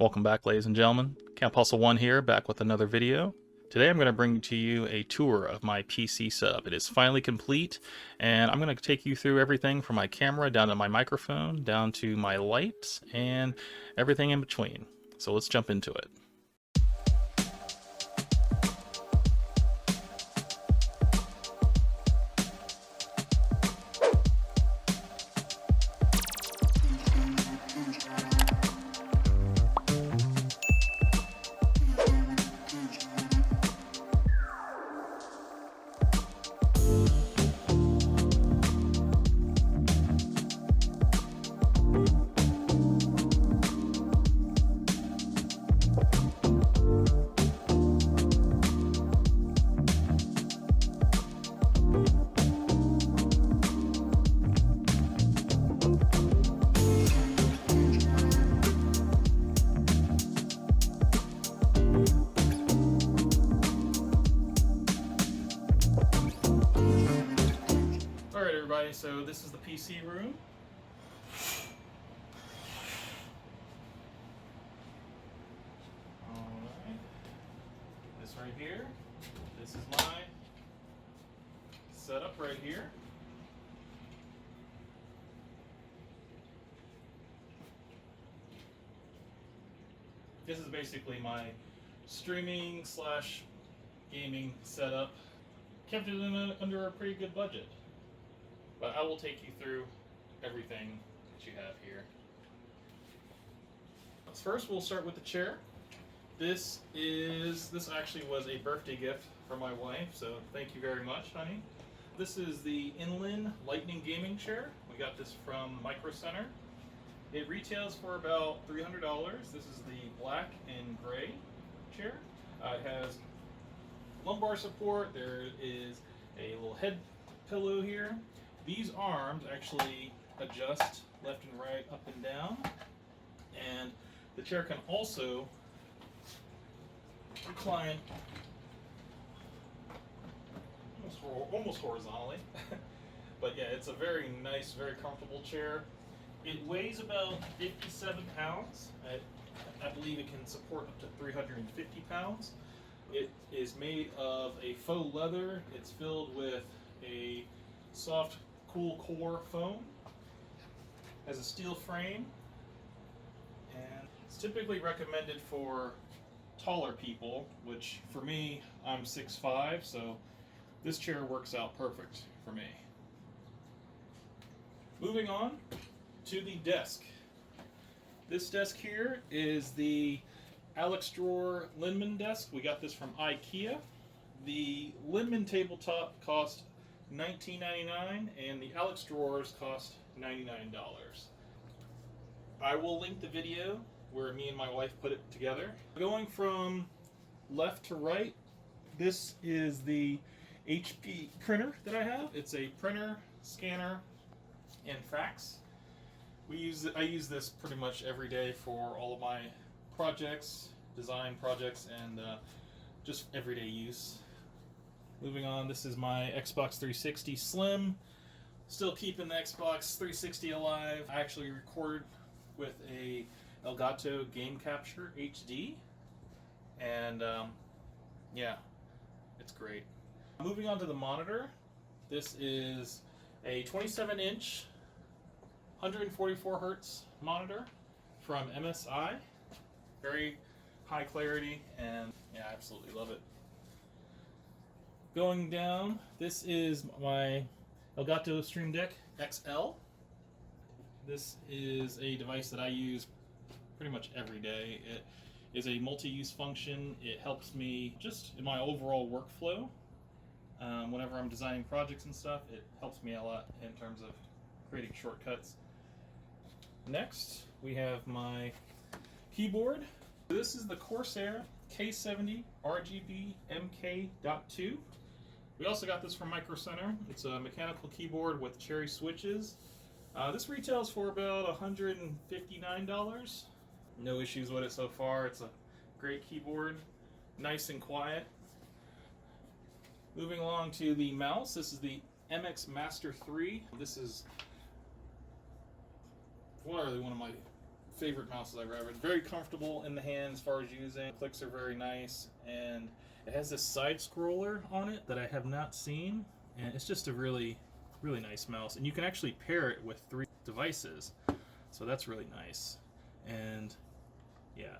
Welcome back, ladies and gentlemen. Camp Hustle 1 here, back with another video. Today I'm going to bring to you a tour of my PC setup. It is finally complete, and I'm going to take you through everything from my camera down to my microphone, down to my lights, and everything in between. So let's jump into it. Alright everybody, so this is the PC room. Alright, this right here, this is my setup right here. This is basically my streaming slash gaming setup. Kept it under a pretty good budget. But I will take you through everything that you have here. First, we'll start with the chair. This actually was a birthday gift from my wife, so thank you very much, honey. This is the Linnmon Lightning Gaming Chair. We got this from Micro Center. It retails for about $300. This is the black and gray chair. It has lumbar support. There is a little head pillow here. These arms actually adjust left and right, up and down, and the chair can also recline almost horizontally. But yeah, it's a very nice, very comfortable chair. It weighs about 57 pounds. I believe it can support up to 350 pounds. It is made of a faux leather. It's filled with a soft cool core foam, has a steel frame, and it's typically recommended for taller people, which for me, I'm 6'5", so this chair works out perfect for me. Moving on to the desk. This desk here is the Alex Drawer Linnmon desk. We got this from IKEA. The Linnmon tabletop cost $19.99 and the Alex drawers cost $99. I will link the video where me and my wife put it together. Going from left to right, this is the HP printer that I have. It's a printer, scanner, and fax. I use this pretty much every day for all of my projects, design projects, and just everyday use. Moving on, this is my Xbox 360 Slim. Still keeping the Xbox 360 alive. I actually recorded with a Elgato Game Capture HD, and yeah, it's great. Moving on to the monitor, this is a 27-inch, 144 hertz monitor from MSI. Very high clarity, and yeah, I absolutely love it. Going down, this is my Elgato Stream Deck XL. This is a device that I use pretty much every day. It is a multi-use function. It helps me just in my overall workflow. Whenever I'm designing projects and stuff, it helps me a lot in terms of creating shortcuts. Next, we have my keyboard. This is the Corsair K70 RGB MK.2. We also got this from Micro Center. It's a mechanical keyboard with cherry switches. This retails for about $159. No issues with it so far. It's a great keyboard, nice and quiet. Moving along to the mouse, this is the MX Master 3. This is literally one of my favorite mouses I've ever had. Very comfortable in the hand as far as using. Clicks are very nice, and it has this side scroller on it that I have not seen, and it's just a really, really nice mouse. And you can actually pair it with 3 devices, so that's really nice. And yeah,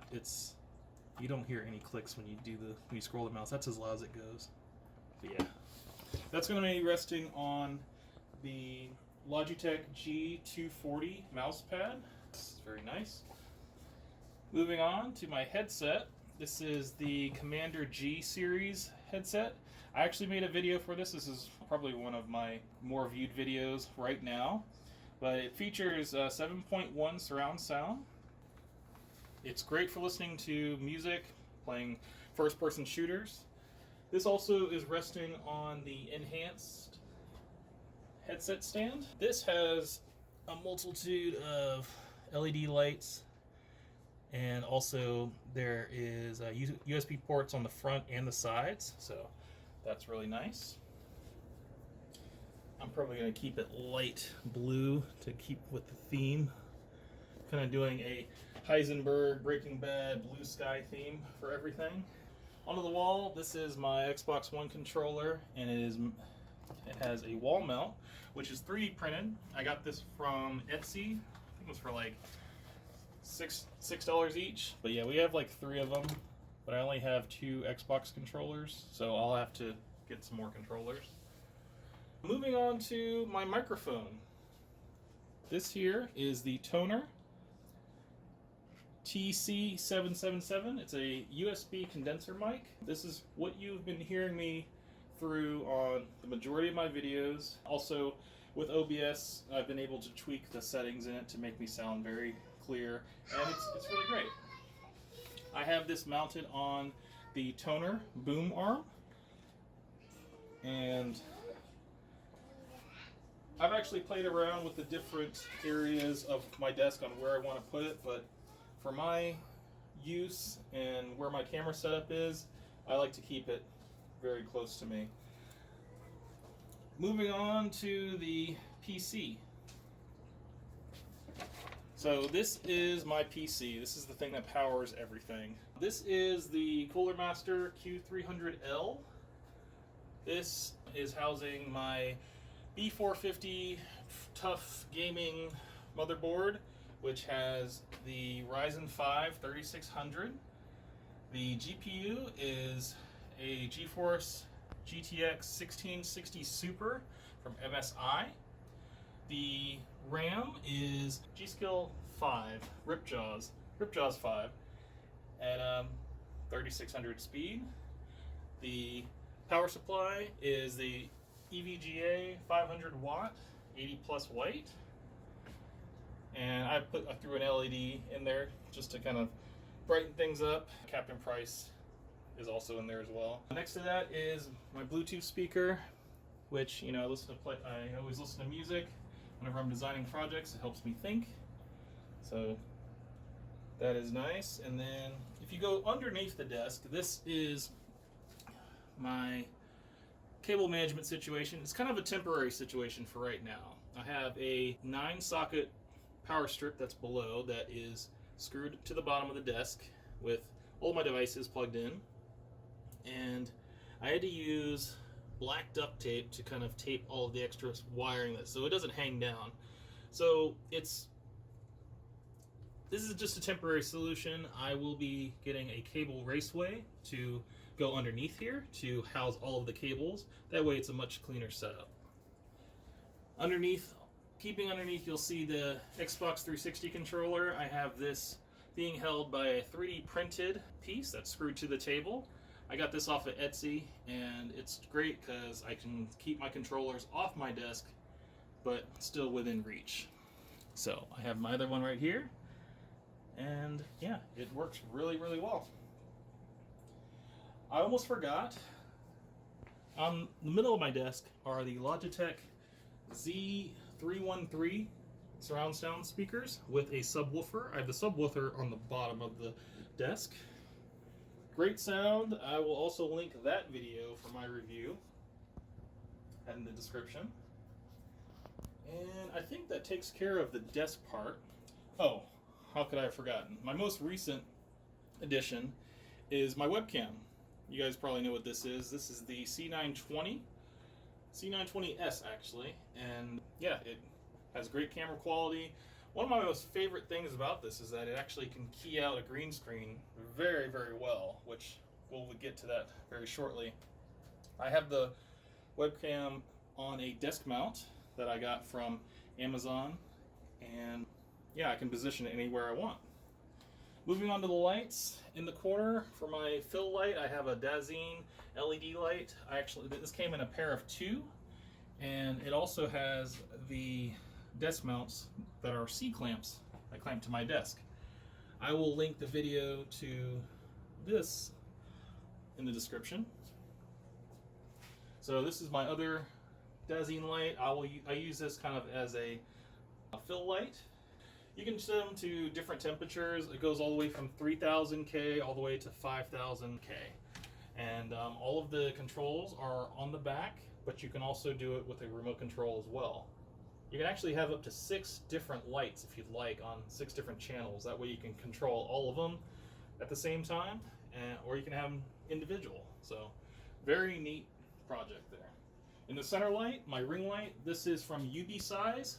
you don't hear any clicks when you scroll the mouse. That's as loud as it goes. But yeah, that's going to be resting on the Logitech G240 mouse pad. It's very nice. Moving on to my headset. This is the Commander G series headset. I actually made a video for this. This is probably one of my more viewed videos right now. But it features 7.1 surround sound. It's great for listening to music, playing first-person shooters. This also is resting on the enhanced headset stand. This has a multitude of LED lights, and also there is USB ports on the front and the sides, so that's really nice. I'm probably going to keep it light blue to keep with the theme. Kind of doing a Heisenberg, Breaking Bad, blue sky theme for everything. Onto the wall, this is my Xbox One controller, and it has a wall mount, which is 3D printed. I got this from Etsy. I think it was for like $6 each. But yeah, we have like 3 of them, but I only have 2 Xbox controllers, so I'll have to get some more controllers. Moving on to my microphone. This here is the Toner TC777. It's a USB condenser mic. This is what you've been hearing me through on the majority of my videos. Also, with OBS, I've been able to tweak the settings in it to make me sound very clear, and it's really great. I have this mounted on the Toner boom arm, and I've actually played around with the different areas of my desk on where I want to put it, but for my use and where my camera setup is, I like to keep it very close to me. Moving on to the PC. So this is my PC. This is the thing that powers everything. This is the Cooler Master Q300L. This is housing my B450 Tough Gaming motherboard, which has the Ryzen 5 3600. The GPU is a GeForce GTX 1660 Super from MSI. The RAM is G.Skill 5 Ripjaws 5 at 3600 speed. The power supply is the EVGA 500 watt 80 plus white, and I threw an LED in there just to kind of brighten things up. Captain Price is also in there as well. Next to that is my Bluetooth speaker, which, you know, I always listen to music whenever I'm designing projects. It helps me think, so that is nice. And then if you go underneath the desk, this is my cable management situation. It's kind of a temporary situation for right now. I have a 9-socket power strip that's below that is screwed to the bottom of the desk with all my devices plugged in, and I had to use black duct tape to kind of tape all of the extra wiring so it doesn't hang down. So this is just a temporary solution. I will be getting a cable raceway to go underneath here to house all of the cables. That way it's a much cleaner setup. Keeping underneath, you'll see the Xbox 360 controller. I have this being held by a 3D printed piece that's screwed to the table. I got this off of Etsy, and it's great because I can keep my controllers off my desk but still within reach. So I have my other one right here, and yeah, it works really, really well. I almost forgot, on the middle of my desk are the Logitech Z313 surround sound speakers with a subwoofer. I have the subwoofer on the bottom of the desk. Great sound. I will also link that video for my review in the description. And I think that takes care of the desk part. Oh, how could I have forgotten? My most recent addition is my webcam. You guys probably know what this is. This is the C920S actually, and yeah, it has great camera quality. One of my most favorite things about this is that it actually can key out a green screen very, very well, which we'll get to that very shortly. I have the webcam on a desk mount that I got from Amazon, and yeah, I can position it anywhere I want. Moving on to the lights, in the corner for my fill light, I have a Dazine LED light. This came in a pair of 2, and it also has the desk mounts that are C-clamps that clamp to my desk. I will link the video to this in the description. So this is my other Dazine light. I use this kind of as a fill light. You can set them to different temperatures. It goes all the way from 3000 K all the way to 5000 K. And all of the controls are on the back, but you can also do it with a remote control as well. You can actually have up to 6 different lights if you'd like on 6 different channels. That way you can control all of them at the same time, or you can have them individual. So very neat project there. In the center light, my ring light, this is from UB Size.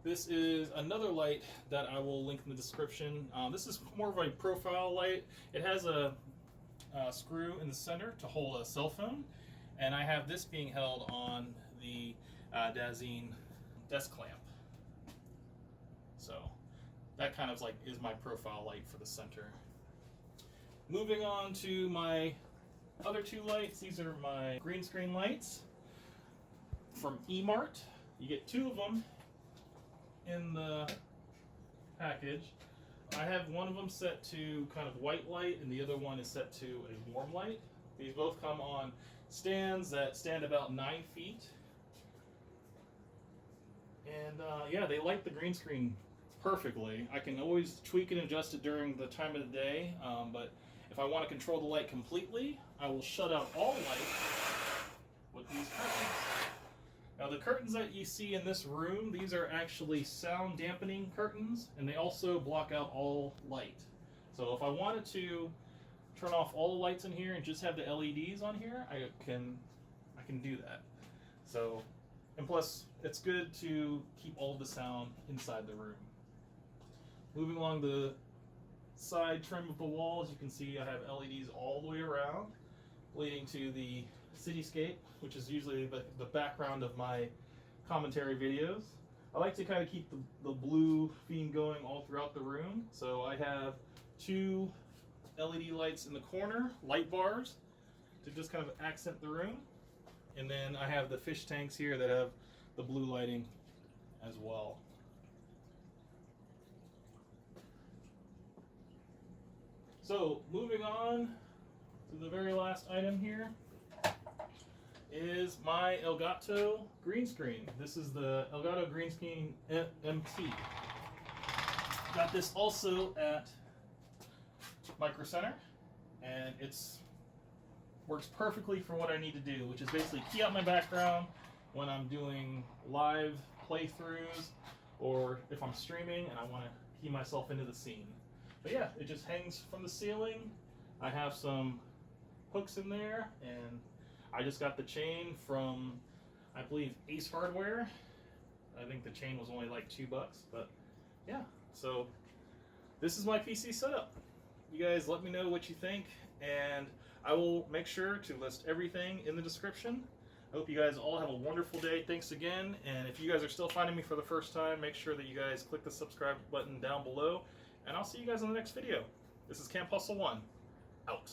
This is another light that I will link in the description. This is more of a profile light. It has a screw in the center to hold a cell phone, and I have this being held on the Dazine desk clamp. So that kind of is my profile light for the center. Moving on to my other 2 lights. These are my green screen lights from eMart. You get 2 of them in the package. I have one of them set to kind of white light, and the other one is set to a warm light. These both come on stands that stand about 9 feet. And yeah, they light the green screen perfectly. I can always tweak and adjust it during the time of the day, but if I want to control the light completely, I will shut out all light with these curtains. Now the curtains that you see in this room, these are actually sound dampening curtains, and they also block out all light. So if I wanted to turn off all the lights in here and just have the LEDs on here, I can do that. So, and plus it's good to keep all of the sound inside the room. Moving along the side trim of the walls, you can see I have LEDs all the way around, leading to the cityscape, which is usually the background of my commentary videos. I like to kind of keep the blue theme going all throughout the room. So I have 2 LED lights in the corner, light bars, to just kind of accent the room. And then I have the fish tanks here that have the blue lighting as well. So moving on to the very last item here is my Elgato green screen. This is the Elgato Green Screen MT. Got this also at Micro Center, and it's works perfectly for what I need to do, which is basically key out my background when I'm doing live playthroughs, or if I'm streaming and I want to key myself into the scene. But yeah, it just hangs from the ceiling. I have some hooks in there, and I just got the chain from, I believe, Ace Hardware. I think the chain was only like $2, but yeah. So this is my PC setup. You guys let me know what you think, and I will make sure to list everything in the description. I hope you guys all have a wonderful day. Thanks again, and if you guys are still finding me for the first time, make sure that you guys click the subscribe button down below, and I'll see you guys in the next video. This is Camp Hustle 1, out.